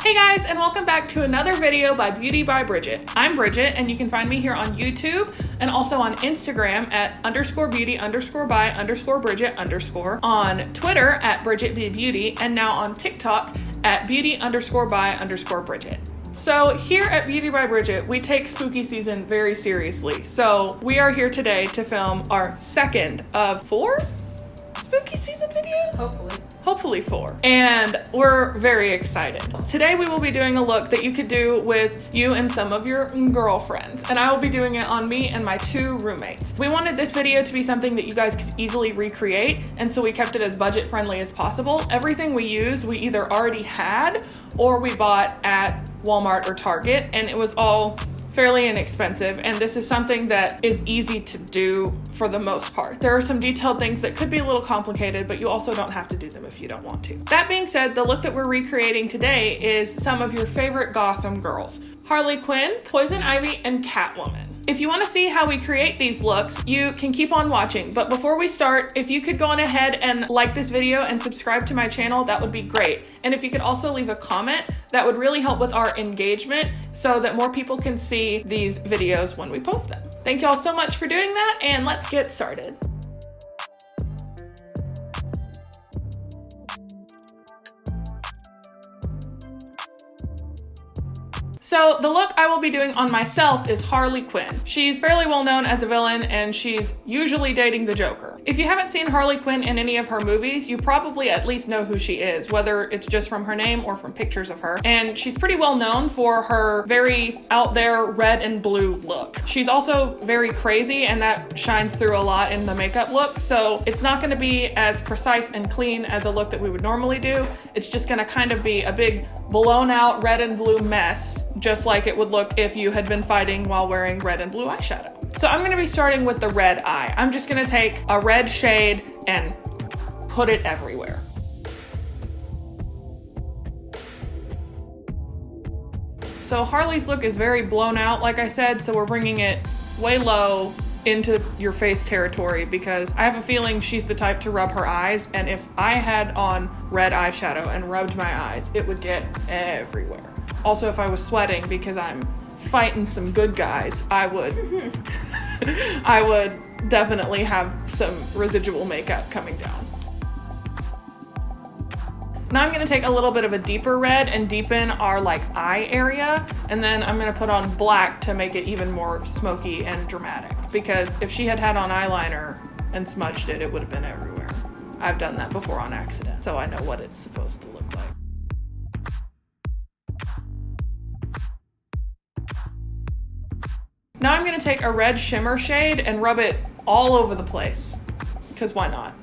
Hey guys, and welcome back to another video by Beauty by Bridget. I'm Bridget, and you can find me here on YouTube and also on Instagram at _beauty_by_Bridget_, on Twitter at BridgetBBeauty, and now on TikTok at beauty_by_Bridget. So here at Beauty by Bridget, we take spooky season very seriously. So we are here today to film our second of 4 spooky season videos? Hopefully 4. And we're very excited. Today we will be doing a look that you could do with you and some of your girlfriends. And I will be doing it on me and my 2 roommates. We wanted this video to be something that you guys could easily recreate, and so we kept it as budget friendly as possible. Everything we use we either already had or we bought at Walmart or Target, and it was all fairly inexpensive, and this is something that is easy to do for the most part. There are some detailed things that could be a little complicated, but you also don't have to do them if you don't want to. That being said, the look that we're recreating today is some of your favorite Gotham girls: Harley Quinn, Poison Ivy, and Catwoman. If you want to see how we create these looks, you can keep on watching, but before we start, if you could go on ahead and like this video and subscribe to my channel, that would be great. And if you could also leave a comment, that would really help with our engagement so that more people can see these videos when we post them. Thank you all so much for doing that, and let's get started. So the look I will be doing on myself is Harley Quinn. She's fairly well known as a villain, and she's usually dating the Joker. If you haven't seen Harley Quinn in any of her movies, you probably at least know who she is, whether it's just from her name or from pictures of her. And she's pretty well known for her very out there red and blue look. She's also very crazy, and that shines through a lot in the makeup look. So it's not gonna be as precise and clean as a look that we would normally do. It's just gonna kind of be a big blown out red and blue mess, just like it would look if you had been fighting while wearing red and blue eyeshadow. So I'm gonna be starting with the red eye. I'm just gonna take a red shade and put it everywhere. So Harley's look is very blown out, like I said, so we're bringing it way low into your face territory, because I have a feeling she's the type to rub her eyes, and if I had on red eyeshadow and rubbed my eyes, it would get everywhere. Also, if I was sweating because I'm fighting some good guys, I would definitely have some residual makeup coming down. Now I'm gonna take a little bit of a deeper red and deepen our eye area, and then I'm gonna put on black to make it even more smoky and dramatic, because if she had on eyeliner and smudged it, it would have been everywhere. I've done that before on accident, so I know what it's supposed to look like. Now I'm gonna take a red shimmer shade and rub it all over the place, because why not?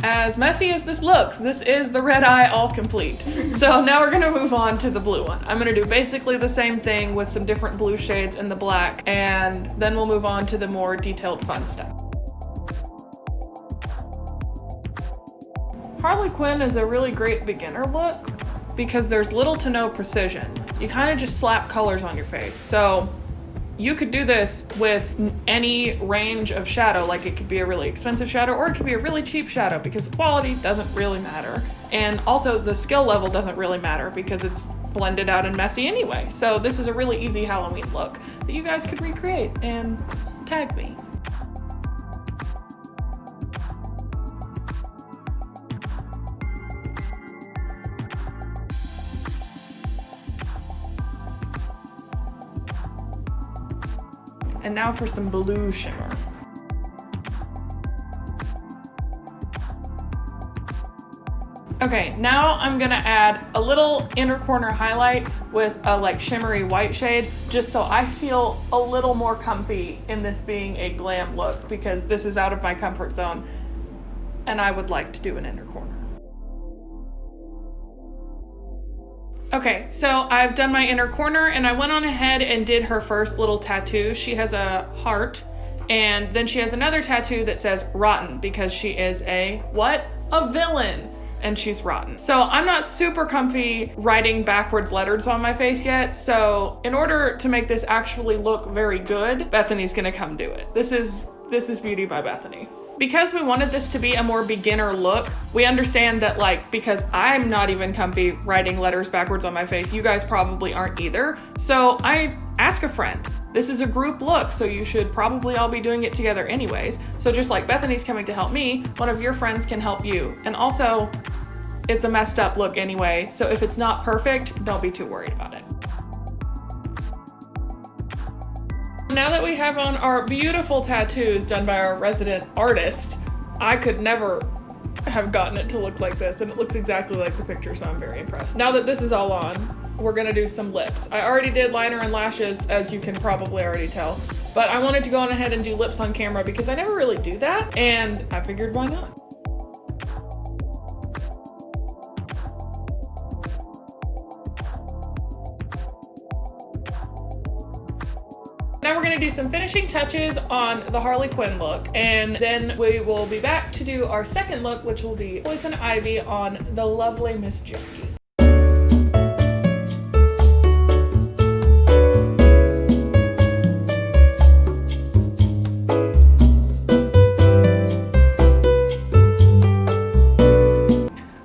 As messy as this looks, this is the red eye all complete. So now we're gonna move on to the blue one. I'm gonna do basically the same thing with some different blue shades in the black, and then we'll move on to the more detailed fun stuff. Harley Quinn is a really great beginner look because there's little to no precision. You kind of just slap colors on your face. So you could do this with any range of shadow. Like, it could be a really expensive shadow, or it could be a really cheap shadow, because the quality doesn't really matter. And also the skill level doesn't really matter because it's blended out and messy anyway. So this is a really easy Halloween look that you guys could recreate and tag me. And now for some blue shimmer. Okay, now I'm gonna add a little inner corner highlight with a shimmery white shade, just so I feel a little more comfy in this being a glam look, because this is out of my comfort zone and I would like to do an inner corner. Okay, so I've done my inner corner, and I went on ahead and did her first little tattoo. She has a heart, and then she has another tattoo that says rotten, because she is a villain, and she's rotten. So I'm not super comfy writing backwards letters on my face yet, so in order to make this actually look very good, Bethany's gonna come do it. This is Beauty by Bethany. Because we wanted this to be a more beginner look, we understand that like, because I'm not even comfy writing letters backwards on my face, you guys probably aren't either. So I ask a friend. This is a group look, so you should probably all be doing it together anyways. So just like Bethany's coming to help me, one of your friends can help you. And also, it's a messed up look anyway, so if it's not perfect, don't be too worried about it. Now that we have on our beautiful tattoos done by our resident artist, I could never have gotten it to look like this, and it looks exactly like the picture, so I'm very impressed. Now that this is all on, we're gonna do some lips. I already did liner and lashes, as you can probably already tell, but I wanted to go on ahead and do lips on camera because I never really do that, and I figured why not? Now we're gonna do some finishing touches on the Harley Quinn look, and then we will be back to do our second look, which will be Poison Ivy on the lovely Miss Jackie.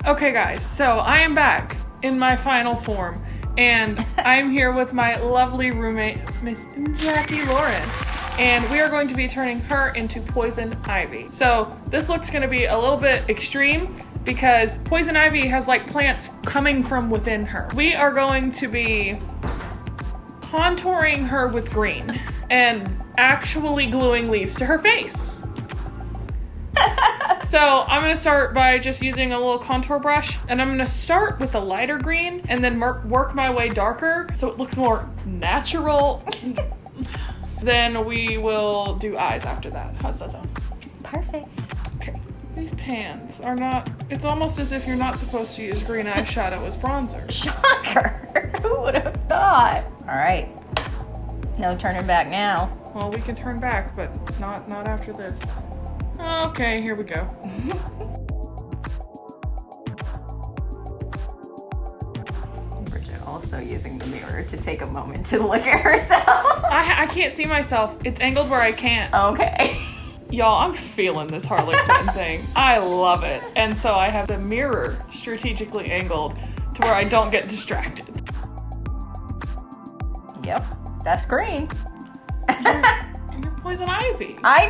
Okay guys, so I am back in my final form. And I'm here with my lovely roommate, Miss Jackie Lawrence, and we are going to be turning her into Poison Ivy. So this looks gonna be a little bit extreme because Poison Ivy has like plants coming from within her. We are going to be contouring her with green and actually gluing leaves to her face. So I'm gonna start by just using a little contour brush, and I'm gonna start with a lighter green and then work my way darker so it looks more natural. Then we will do eyes after that. How's that sound? Perfect. Okay. These pans are not, it's almost as if you're not supposed to use green eyeshadow as bronzer. Shocker. Who would have thought? All right. No turning back now. Well, we can turn back, but not after this. Okay, here we go. Bridget also using the mirror to take a moment to look at herself. I can't see myself. It's angled where I can't. Okay. Y'all, I'm feeling this Harley Quinn thing. I love it. And so I have the mirror strategically angled to where I don't get distracted. Yep, that's green. You're Poison Ivy. I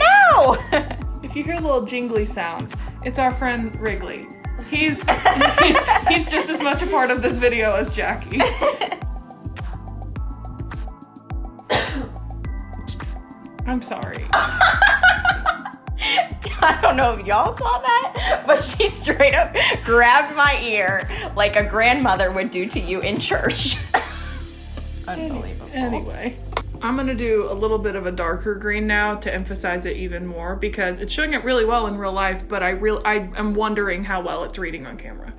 know! If you hear little jingly sounds, it's our friend Wrigley. He's just as much a part of this video as Jackie. I'm sorry. I don't know if y'all saw that, but she straight up grabbed my ear like a grandmother would do to you in church. Unbelievable. Anyway, I'm gonna do a little bit of a darker green now to emphasize it even more because it's showing it really well in real life, but I'm wondering how well it's reading on camera.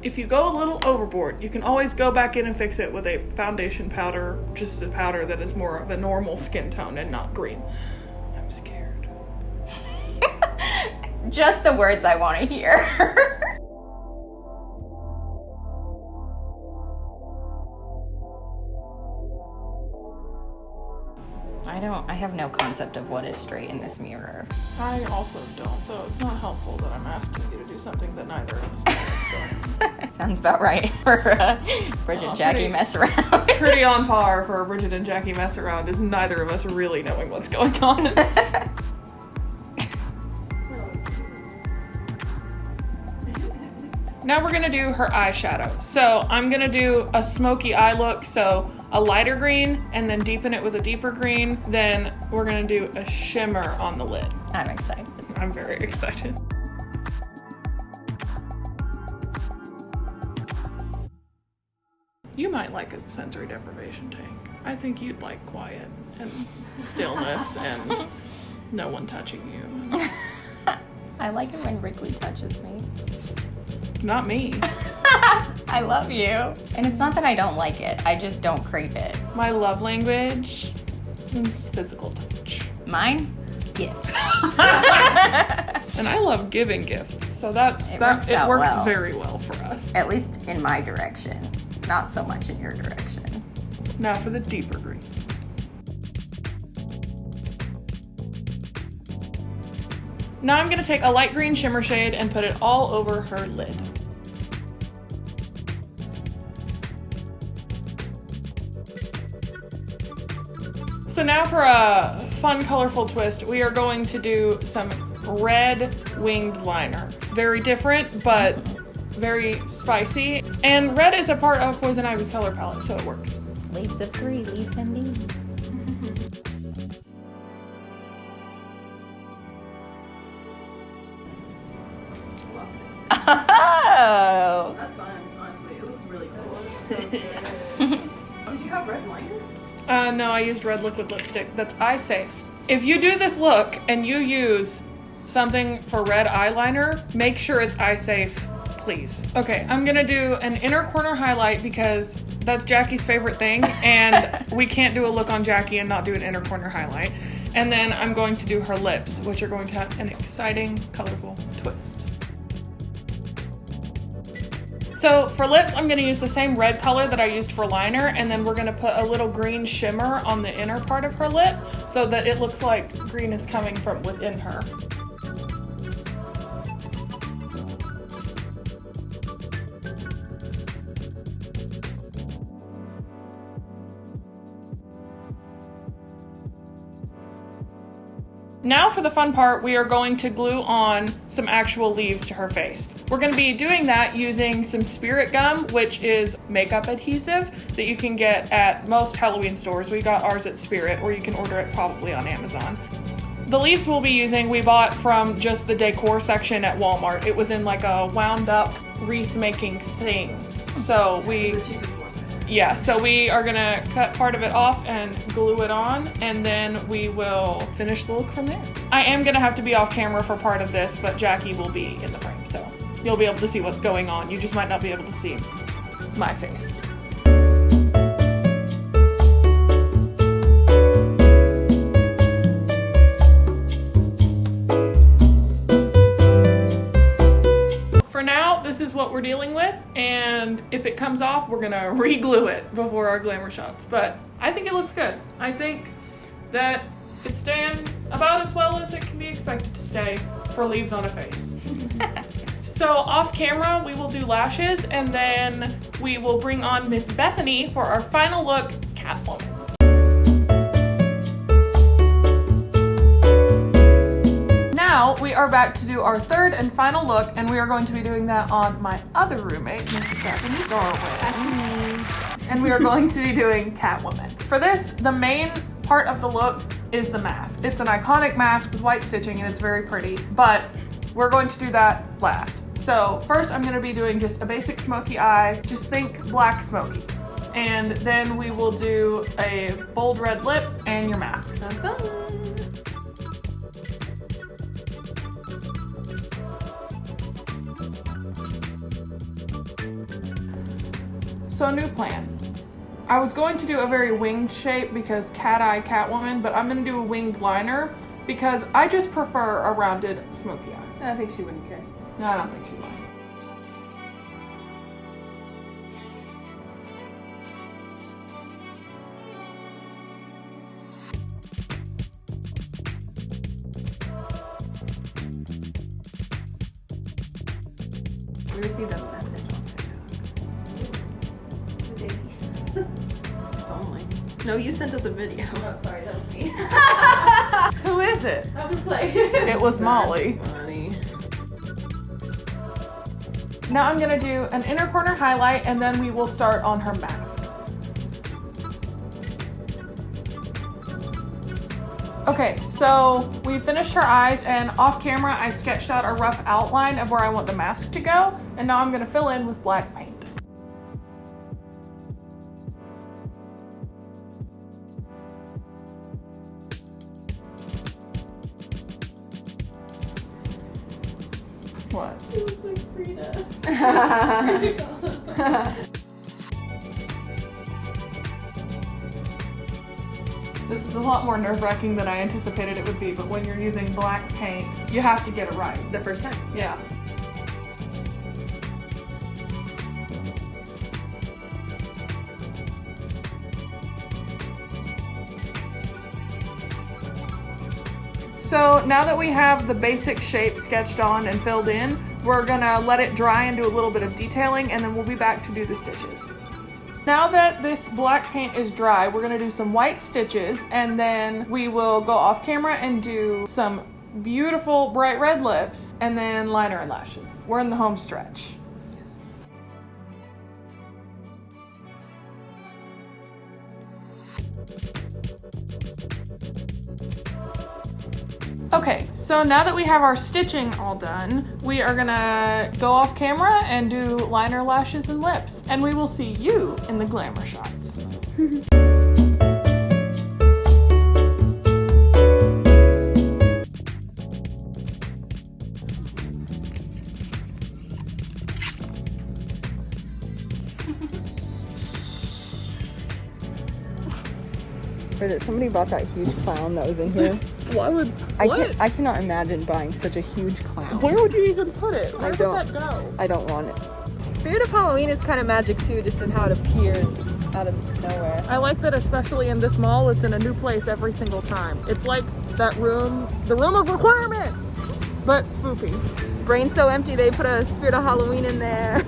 If you go a little overboard, you can always go back in and fix it with a foundation powder, just a powder that is more of a normal skin tone and not green. I'm scared. Just the words I want to hear. I have no concept of what is straight in this mirror. I also don't, so it's not helpful that I'm asking you to do something that neither of us knows what's going on. Sounds about right for Bridget Jackie mess around. Pretty on par for a Bridget and Jackie mess around is neither of us really knowing what's going on. Now we're gonna do her eyeshadow. So I'm gonna do a smoky eye look, so a lighter green and then deepen it with a deeper green. Then we're gonna do a shimmer on the lid. I'm excited. I'm very excited. You might like a sensory deprivation tank. I think you'd like quiet and stillness and no one touching you. I like it when Wrigley touches me. Not me. I love you. And it's not that I don't like it, I just don't crave it. My love language is physical touch. Mine? Gifts. And I love giving gifts, so it works very well for us. At least in my direction, not so much in your direction. Now for the deeper green. Now I'm gonna take a light green shimmer shade and put it all over her lid. So now for a fun, colorful twist, we are going to do some red winged liner. Very different, but very spicy. And red is a part of Poison Ivy's color palette, so it works. Leaves of 3, leave them be. Oh! That's fine, honestly. It looks really cool. It's so good. Did you have red liner? No, I used red liquid lipstick. That's eye safe. If you do this look and you use something for red eyeliner, make sure it's eye safe, please. Okay, I'm gonna do an inner corner highlight because that's Jackie's favorite thing, and we can't do a look on Jackie and not do an inner corner highlight. And then I'm going to do her lips, which are going to have an exciting, colorful twist. So for lips, I'm gonna use the same red color that I used for liner, and then we're gonna put a little green shimmer on the inner part of her lip so that it looks like green is coming from within her. Now for the fun part, we are going to glue on some actual leaves to her face. We're going to be doing that using some Spirit Gum, which is makeup adhesive that you can get at most Halloween stores. We got ours at Spirit, or you can order it probably on Amazon. The leaves we'll be using, we bought from just the decor section at Walmart. It was in like a wound up wreath making thing. So The cheapest one. yeah, so we are gonna cut part of it off and glue it on, and then we will finish the look from there. I am gonna have to be off camera for part of this, but Jackie will be in the frame, so you'll be able to see what's going on. You just might not be able to see my face. For now, this is what we're dealing with, and if it comes off, we're gonna re-glue it before our glamour shots. But I think it looks good. I think that it's staying about as well as it can be expected to stay for leaves on a face. So off camera, we will do lashes, and then we will bring on Miss Bethany for our final look, Catwoman. Now we are back to do our third and final look, and we are going to be doing that on my other roommate, Miss Bethany Darwin. And we are going to be doing Catwoman. For this, the main part of the look is the mask. It's an iconic mask with white stitching, and it's very pretty, but we're going to do that last. So first I'm gonna be doing just a basic smoky eye, just think black smoky. And then we will do a bold red lip and your mask. Sounds fun. So new plan. I was going to do a very winged shape because cat eye Catwoman, but I'm gonna do a winged liner because I just prefer a rounded smoky eye. I think she wouldn't care. No, I don't think she will. We received a message on TikTok. Only. No, you sent us a video. Oh, sorry, that was me. Who is it? I was like... It was Molly. That's funny. Now I'm gonna do an inner corner highlight, and then we will start on her mask. Okay, so we finished her eyes, and off camera I sketched out a rough outline of where I want the mask to go, and now I'm gonna fill in with black paint. What? She looks like Frida. This is a lot more nerve-wracking than I anticipated it would be, but when you're using black paint, you have to get it right. The first time. Yeah. So now that we have the basic shape sketched on and filled in, we're gonna let it dry and do a little bit of detailing, and then we'll be back to do the stitches. Now that this black paint is dry, we're gonna do some white stitches, and then we will go off camera and do some beautiful bright red lips, and then liner and lashes. We're in the home stretch. Okay, so now that we have our stitching all done, we are gonna go off camera and do liner, lashes, and lips. And we will see you in the glamour shots. Bridget, somebody bought that huge clown that was in here. Why would, I cannot imagine buying such a huge clown. Where would you even put it? Where would that go? I don't want it. Spirit of Halloween is kind of magic too, just in how it appears out of nowhere. I like that, especially in this mall, it's in a new place every single time. It's like that room, the room of requirement, but spoopy. Brain's so empty, they put a Spirit of Halloween in there.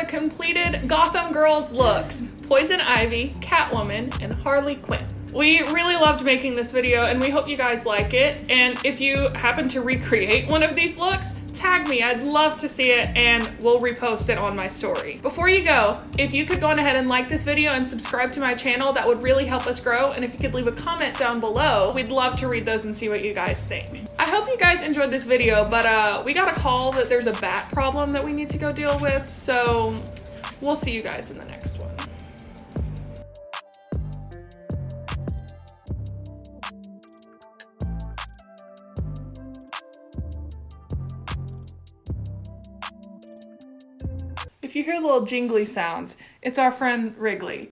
Completed Gotham Girls looks: Poison Ivy, Catwoman, and Harley Quinn. We really loved making this video and we hope you guys like it. And if you happen to recreate one of these looks, tag me. I'd love to see it and we'll repost it on my story. Before you go, if you could go on ahead and like this video and subscribe to my channel, that would really help us grow. And if you could leave a comment down below, we'd love to read those and see what you guys think. I hope you guys enjoyed this video, but we got a call that there's a bat problem that we need to go deal with. So we'll see you guys in the next one. If you hear little jingly sounds, it's our friend Wrigley.